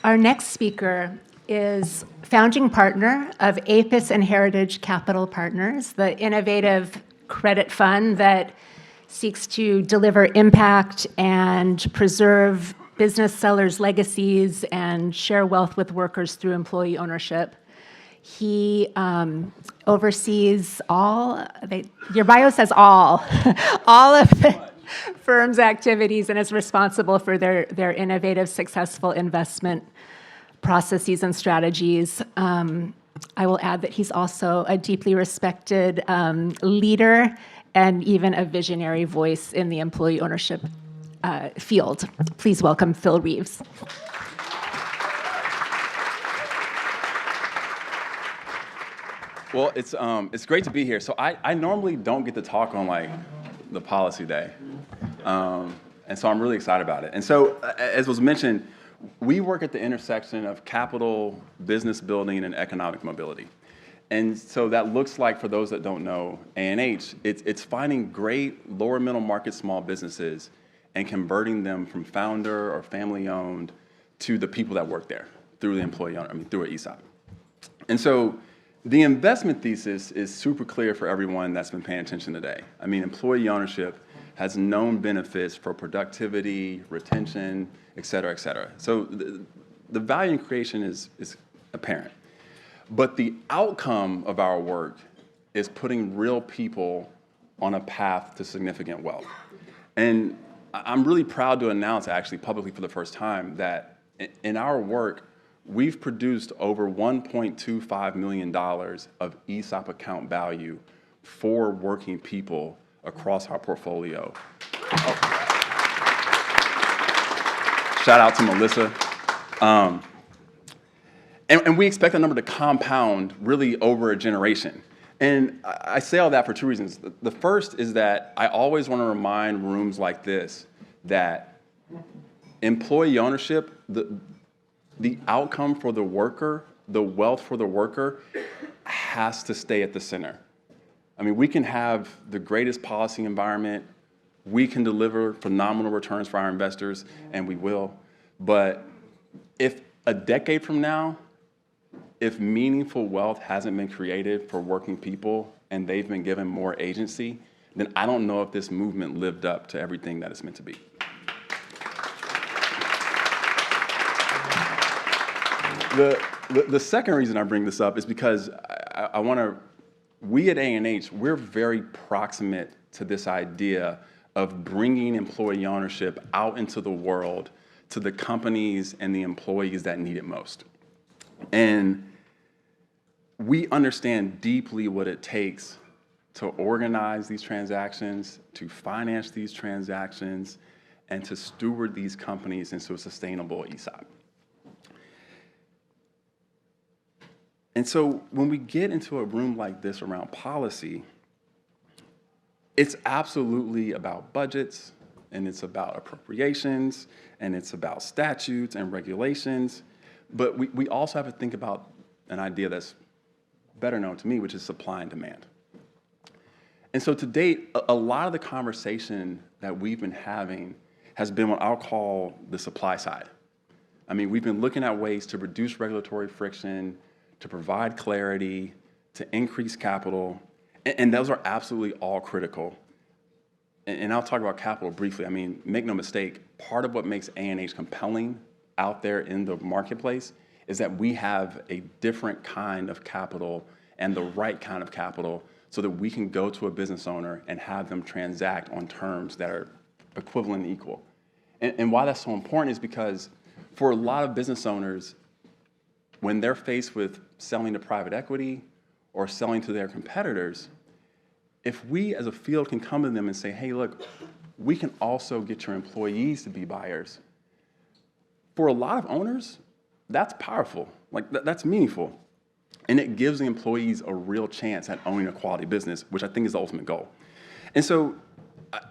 Our next speaker is founding partner of Apis and Heritage Capital Partners, the innovative credit fund that seeks to deliver impact and preserve business sellers' legacies and share wealth with workers through employee ownership. He oversees your bio says all of the firm's activities and is responsible for their innovative, successful investment processes and strategies. I will add that he's also a deeply respected leader and even a visionary voice in the employee ownership field. Please welcome Phil Reeves. Well, it's great to be here. So I normally don't get to talk on like the policy day, and so I'm really excited about it. And so, as was mentioned, we work at the intersection of capital, business building, and economic mobility. And so that looks like, for those that don't know, A&H, it's finding great lower middle market small businesses and converting them from founder or family owned to the people that work there through the employee owner, through an ESOP. And so the investment thesis is super clear for everyone that's been paying attention today. Employee ownership has known benefits for productivity, retention, et cetera, et cetera. So the value creation is apparent. But the outcome of our work is putting real people on a path to significant wealth. And I'm really proud to announce, actually publicly for the first time, that in our work, we've produced over $1.25 million of ESOP account value for working people across our portfolio. Shout out to Melissa. And we expect that number to compound really over a generation. And I say all that for two reasons. The first is that I always want to remind rooms like this that employee ownership, the outcome for the worker, the wealth for the worker, has to stay at the center. We can have the greatest policy environment, we can deliver phenomenal returns for our investors, and we will. But if a decade from now, if meaningful wealth hasn't been created for working people and they've been given more agency, then I don't know if this movement lived up to everything that it's meant to be. The second reason I bring this up is because we at A&H, we're very proximate to this idea of bringing employee ownership out into the world to the companies and the employees that need it most. And we understand deeply what it takes to organize these transactions, to finance these transactions, and to steward these companies into a sustainable ESOP. And so when we get into a room like this around policy, it's absolutely about budgets, and it's about appropriations, and it's about statutes and regulations. But we also have to think about an idea that's better known to me, which is supply and demand. And so to date, a lot of the conversation that we've been having has been what I'll call the supply side. We've been looking at ways to reduce regulatory friction, to provide clarity, to increase capital, and those are absolutely all critical. And I'll talk about capital briefly. Make no mistake, part of what makes A&H compelling out there in the marketplace is that we have a different kind of capital and the right kind of capital so that we can go to a business owner and have them transact on terms that are equivalent and equal. And why that's so important is because for a lot of business owners, when they're faced with selling to private equity or selling to their competitors, if we as a field can come to them and say, hey, look, we can also get your employees to be buyers, for a lot of owners, that's powerful. That's meaningful. And it gives the employees a real chance at owning a quality business, which I think is the ultimate goal. And so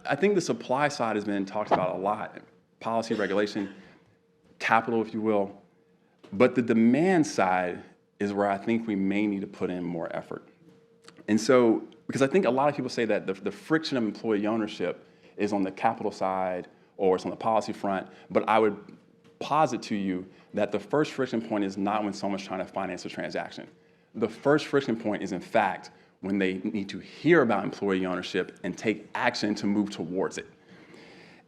I think the supply side has been talked about a lot, policy, regulation, capital, if you will. But the demand side is where I think we may need to put in more effort. And so, because I think a lot of people say that the friction of employee ownership is on the capital side or it's on the policy front, but I would posit to you that the first friction point is not when someone's trying to finance a transaction. The first friction point is, in fact, when they need to hear about employee ownership and take action to move towards it.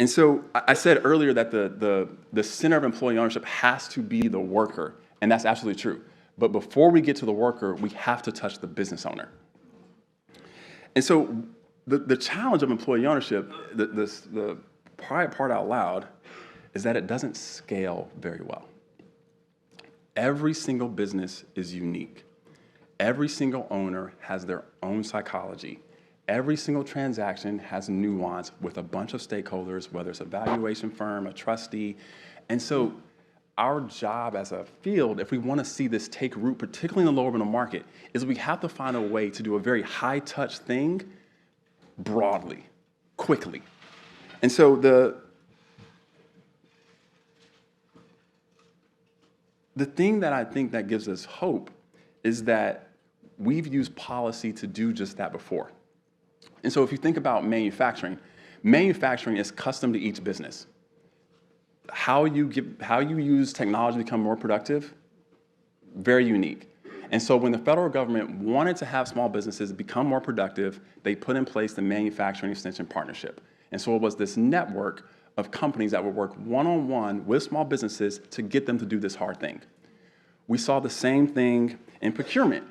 And so I said earlier that the center of employee ownership has to be the worker, and that's absolutely true. But before we get to the worker, we have to touch the business owner. And so the challenge of employee ownership, the part out loud, is that it doesn't scale very well. Every single business is unique. Every single owner has their own psychology. Every single transaction has nuance with a bunch of stakeholders, whether it's a valuation firm, a trustee. And so our job as a field, if we want to see this take root, particularly in the lower middle market, is we have to find a way to do a very high-touch thing broadly, quickly. And so the thing that I think that gives us hope is that we've used policy to do just that before. And so if you think about manufacturing is custom to each business. How you use technology to become more productive, very unique. And so when the federal government wanted to have small businesses become more productive, they put in place the Manufacturing Extension Partnership. And so it was this network of companies that would work one-on-one with small businesses to get them to do this hard thing. We saw the same thing in procurement.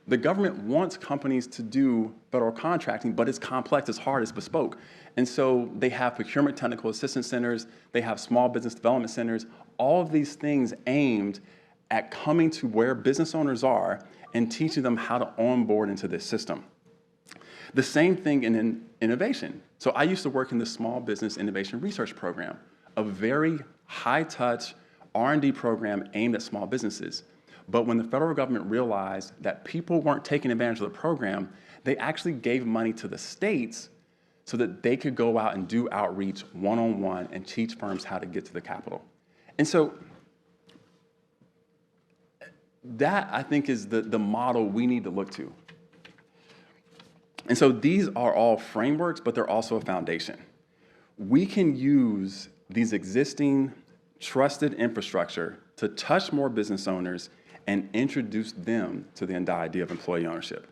The government wants companies to do federal contracting, but it's complex, it's hard, it's bespoke. And so they have procurement technical assistance centers, they have small business development centers, all of these things aimed at coming to where business owners are and teaching them how to onboard into this system. The same thing in innovation. So I used to work in the Small Business Innovation Research Program, a very high-touch R&D program aimed at small businesses. But when the federal government realized that people weren't taking advantage of the program, they actually gave money to the states so that they could go out and do outreach one-on-one and teach firms how to get to the capital. And so that, I think, is the model we need to look to. And so these are all frameworks, but they're also a foundation. We can use these existing trusted infrastructure to touch more business owners and introduce them to the idea of employee ownership.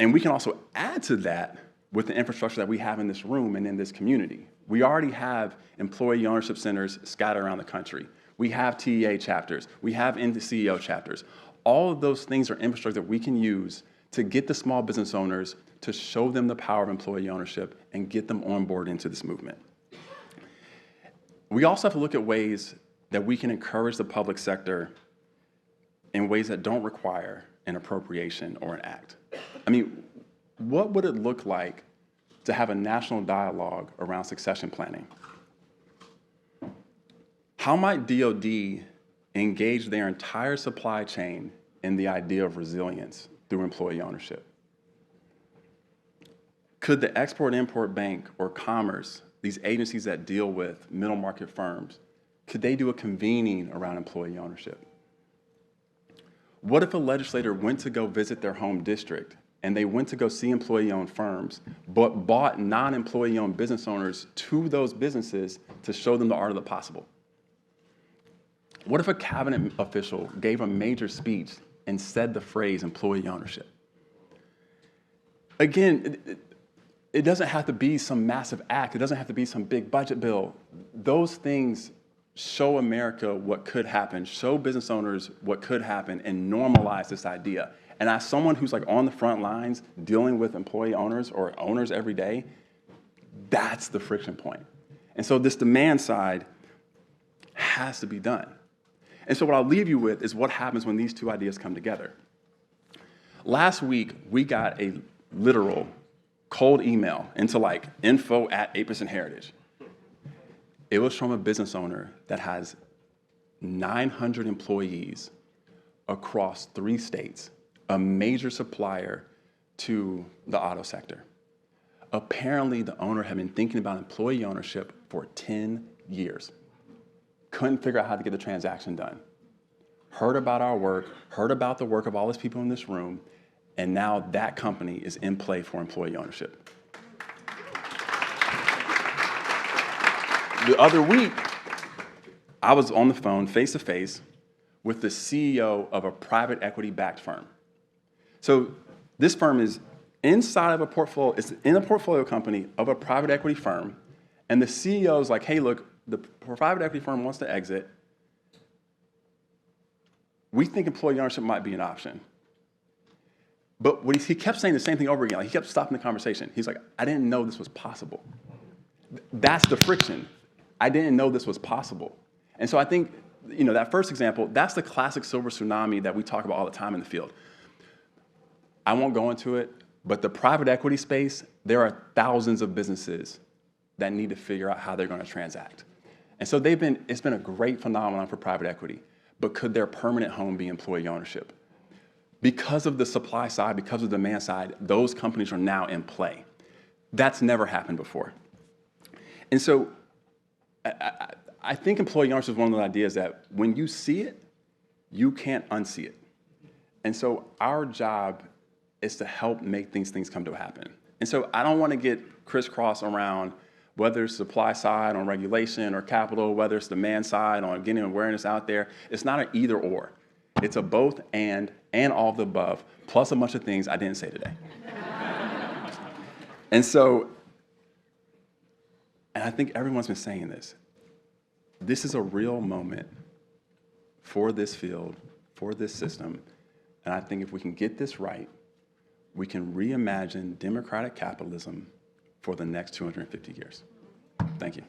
And we can also add to that with the infrastructure that we have in this room and in this community. We already have employee ownership centers scattered around the country. We have TEA chapters. We have CEO chapters. All of those things are infrastructure that we can use to get the small business owners to show them the power of employee ownership and get them on board into this movement. We also have to look at ways that we can encourage the public sector in ways that don't require an appropriation or an act. I mean, what would it look like to have a national dialogue around succession planning? How might DoD engage their entire supply chain in the idea of resilience through employee ownership? Could the Export-Import Bank or Commerce, these agencies that deal with middle market firms, could they do a convening around employee ownership? What if a legislator went to go visit their home district and they went to go see employee-owned firms, but bought non-employee-owned business owners to those businesses to show them the art of the possible? What if a cabinet official gave a major speech and said the phrase employee ownership? Again, it doesn't have to be some massive act. It doesn't have to be some big budget bill. Those things show America what could happen, show business owners what could happen, and normalize this idea. And as someone who's like on the front lines dealing with employee owners or owners every day, that's the friction point. And so this demand side has to be done. And so what I'll leave you with is what happens when these two ideas come together. Last week, we got a literal cold email into like info@8%heritage. It was from a business owner that has 900 employees across 3 states, a major supplier to the auto sector. Apparently, the owner had been thinking about employee ownership for 10 years. Couldn't figure out how to get the transaction done. Heard about our work, heard about the work of all these people in this room, and now that company is in play for employee ownership. The other week, I was on the phone face-to-face with the CEO of a private equity-backed firm. So this firm is inside of a portfolio, it's in a portfolio company of a private equity firm, and the CEO is like, hey, look, the private equity firm wants to exit. We think employee ownership might be an option. But he kept saying the same thing over again. Like, he kept stopping the conversation. He's like, I didn't know this was possible. That's the friction. I didn't know this was possible. And so I think, that first example, that's the classic silver tsunami that we talk about all the time in the field. I won't go into it, but the private equity space, there are thousands of businesses that need to figure out how they're going to transact. And so it's been a great phenomenon for private equity, but could their permanent home be employee ownership? Because of the supply side, because of the demand side, those companies are now in play. That's never happened before. And so I think employee ownership is one of those ideas that when you see it, you can't unsee it. And so our job is to help make these things come to happen. And so I don't want to get crisscross around whether it's supply side on regulation or capital, whether it's demand side on getting awareness out there. It's not an either or. It's a both and all of the above, plus a bunch of things I didn't say today. And I think everyone's been saying this. This is a real moment for this field, for this system. And I think if we can get this right, we can reimagine democratic capitalism for the next 250 years. Thank you.